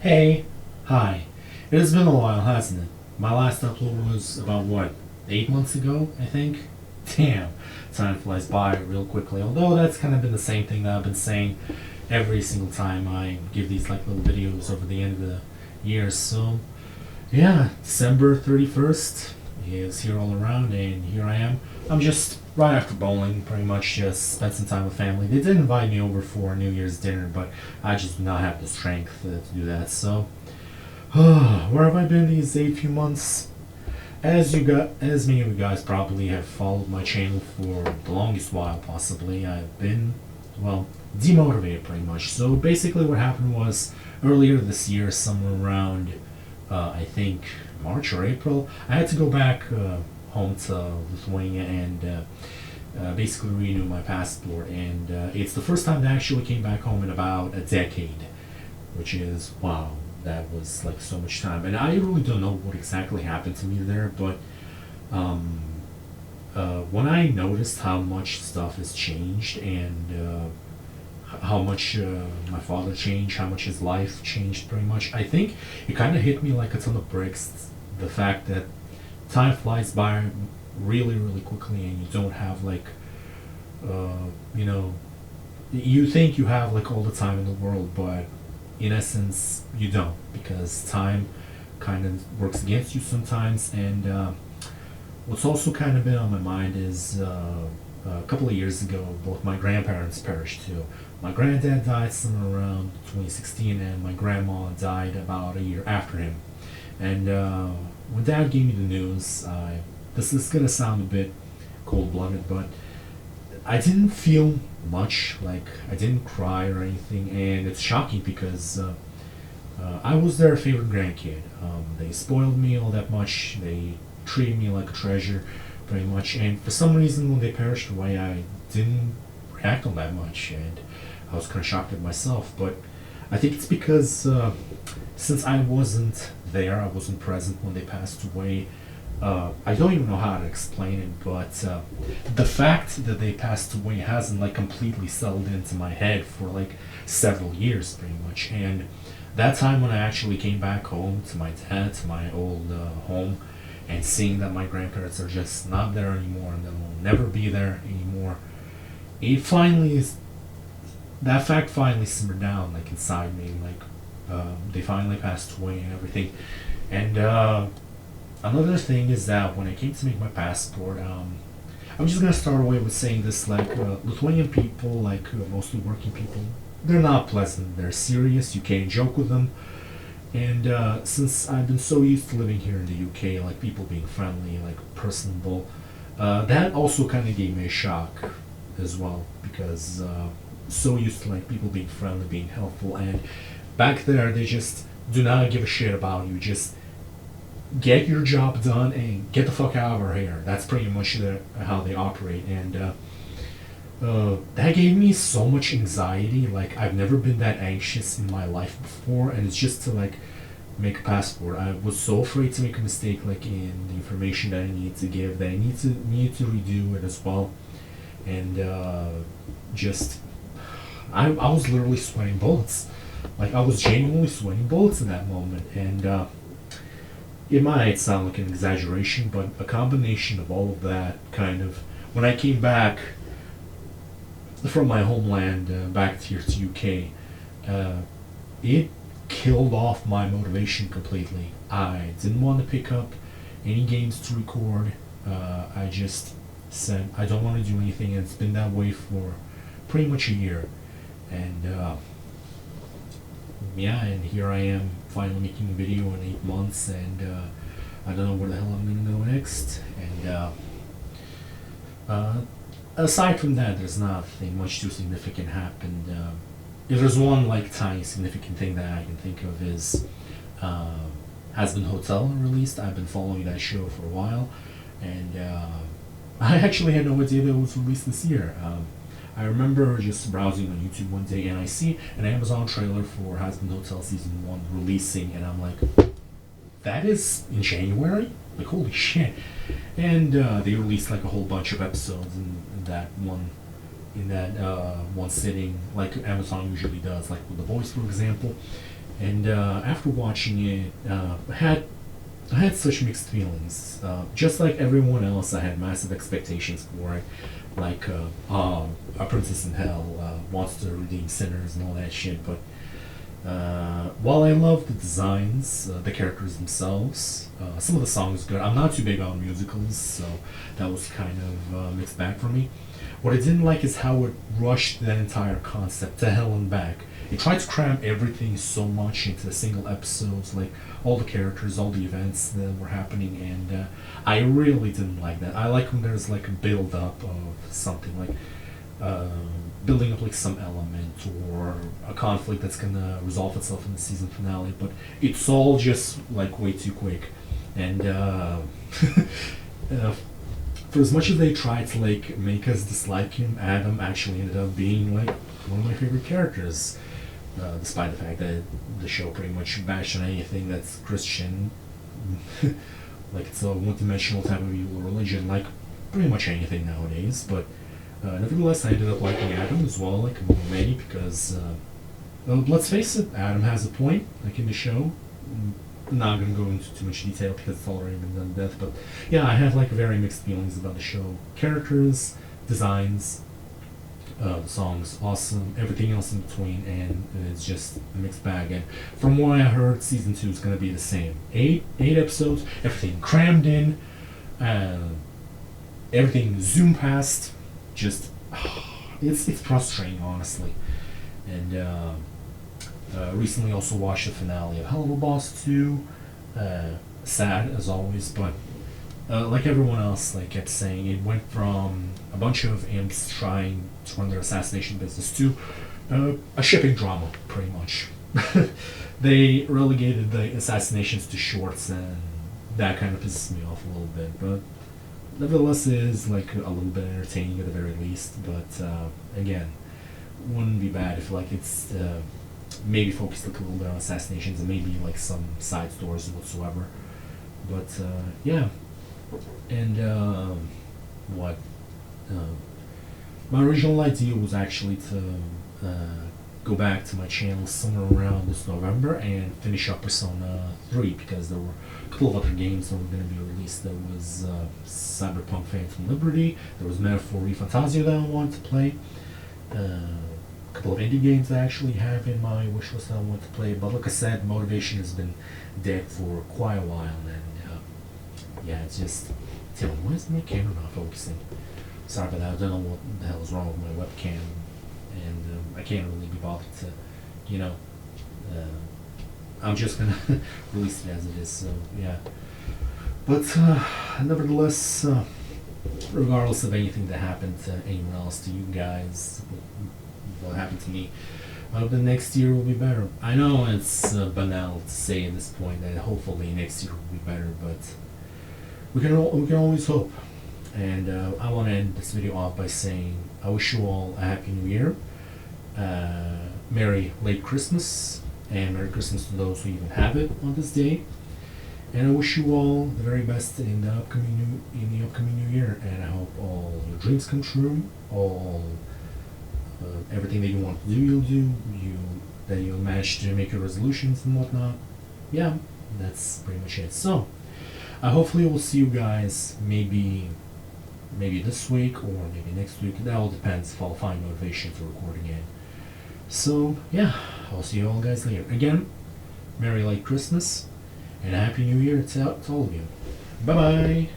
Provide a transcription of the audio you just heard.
Hey, hi. It has been a while, hasn't it? My last upload was about what, 8 months ago, I think? Damn, time flies by real quickly. Although that's kind of been the same thing that I've been saying every single time I give these like little videos over the end of the year. So, yeah, December 31st is here all around, and here I am. I'm just right after bowling, pretty much just spent some time with family. They did invite me over for New Year's dinner, but I just do not have the strength to do that. So, where have I been these 8 few months? As many of you guys probably have followed my channel for the longest while, possibly, I've been, well, demotivated pretty much. So basically, what happened was earlier this year, somewhere around, I think March or April, I had to go back home to Lithuania and basically renew my passport. And it's the first time that I actually came back home in about a decade, which is wow. That was like so much time, and I really don't know what exactly happened to me there. But um, when I noticed how much stuff has changed and how much my father changed, how much his life changed, pretty much, I think it kind of hit me like a ton of bricks. The fact that time flies by really, really quickly, and you don't have like, you know, you think you have like all the time in the world, but in essence you don't, because time kind of works against you sometimes. And what's also kind of been on my mind is a couple of years ago, both my grandparents perished too. My granddad died somewhere around 2016, and my grandma died about a year after him. And when dad gave me the news, this is gonna sound a bit cold-blooded, but I didn't feel much. Like, I didn't cry or anything, and it's shocking because I was their favorite grandkid. They spoiled me all that much. They treated me like a treasure, pretty much. And for some reason, when they perished away, I didn't react on that much, and I was kind of shocked at myself. But I think it's because since I wasn't there, I wasn't present when they passed away. I don't even know how to explain it, but the fact that they passed away hasn't like completely settled into my head for like several years, pretty much. And that time when I actually came back home to my dad, to my old home, and seeing that my grandparents are just not there anymore and they will never be there anymore, it finally is. That fact finally simmered down like inside me, like they finally passed away and everything. And another thing is that when I came to make my passport, I'm just gonna start away with saying this: like Lithuanian people, like mostly working people, they're not pleasant. They're serious. You can't joke with them. And since I've been so used to living here in the UK, like people being friendly, like personable, that also kind of gave me a shock as well, because so used to like people being friendly, being helpful, and back there they just do not give a shit about you. Just get your job done and get the fuck out of our hair. That's pretty much how they operate. And that gave me so much anxiety. Like, I've never been that anxious in my life before, and it's just to like make a passport. I was so afraid to make a mistake, like in the information that I need to give, that I need to redo it as well. And just I was literally sweating bullets. Like, I was genuinely sweating bullets in that moment. And it might sound like an exaggeration, but a combination of all of that kind of, when I came back from my homeland back here to UK, it killed off my motivation completely. I didn't want to pick up any games to record. I just said I don't want to do anything, and it's been that way for pretty much a year. And yeah, and here I am finally making a video in 8 months, and I don't know where the hell I'm gonna go next. And aside from that, there's nothing much too significant happened. If there's one like tiny significant thing that I can think of is Has Been Hotel released. I've been following that show for a while, and I actually had no idea that it was released this year. I remember just browsing on YouTube one day, and I see an Amazon trailer for Has Been Hotel season 1 releasing, and I'm like, that is in January? Like, holy shit. And they released like a whole bunch of episodes in that one sitting, like Amazon usually does, like with The Voice, for example. And after watching it, I had such mixed feelings. Just like everyone else, I had massive expectations for it. Like, a princess in hell wants to redeem sinners and all that shit. But while I love the designs, the characters themselves, some of the songs good. I'm not too big on musicals, so that was kind of mixed bag for me. What I didn't like is how it rushed that entire concept to hell and back. It tried to cram everything so much into single episodes, like all the characters, all the events that were happening, and I really didn't like that. I like when there's like a build up of something, like uh, building up like some element or a conflict that's gonna resolve itself in the season finale. But it's all just like way too quick, and uh, for as much as they tried to like make us dislike him, Adam actually ended up being like one of my favorite characters, despite the fact that the show pretty much bashed on anything that's Christian, like it's a one-dimensional type of evil religion, like pretty much anything nowadays. But nevertheless, I ended up liking Adam as well, like many, because let's face it, Adam has a point, like in the show. I'm not gonna go into too much detail because it's already been done to death, but yeah, I have like very mixed feelings about the show. Characters, designs, the songs, awesome. Everything else in between, and it's just a mixed bag. And from what I heard, season 2 is gonna be the same. Eight episodes, everything crammed in, uh, everything zoomed past. Just it's frustrating, honestly. And recently also watched the finale of Hell of a Boss 2. Sad as always, but like everyone else, like kept saying, it went from a bunch of imps trying to run their assassination business to a shipping drama, pretty much. They relegated the assassinations to shorts, and that kind of pisses me off a little bit. But nevertheless, it is like a little bit entertaining at the very least. But again, wouldn't be bad if like it's maybe focused like a little bit on assassinations and maybe like some side stories whatsoever. But yeah, and what uh, my original idea was actually to go back to my channel somewhere around this November and finish up Persona 3, because there were a couple of other games that were going to be released. There was Cyberpunk Phantom Liberty, there was Metaphor ReFantazio that I wanted to play, a couple of indie games I actually have in my wish list that I want to play. But like I said, motivation has been dead for quite a while, and yeah, it's just. Tell me, why is my camera not focusing? Sorry about that. I don't know what the hell is wrong with my webcam, and I can't really be bothered to, you know. I'm just gonna release it as it is. So yeah. But nevertheless, regardless of anything that happened to anyone else, to you guys, what happened to me, the next year will be better. I know it's banal to say at this point that hopefully next year will be better, but we can always hope. And I want to end this video off by saying I wish you all a happy new year, merry late Christmas, and merry Christmas to those who even have it on this day. And I wish you all the very best in the upcoming new year. And I hope all your dreams come true. All everything that you want to do, you'll do. That you'll manage to make your resolutions and whatnot. Yeah, that's pretty much it. So. Hopefully we'll see you guys maybe this week or maybe next week. That all depends if I'll find motivation for recording it. So yeah, I'll see you all guys later. Again, Merry late Christmas and a Happy New Year to all of you. Bye bye.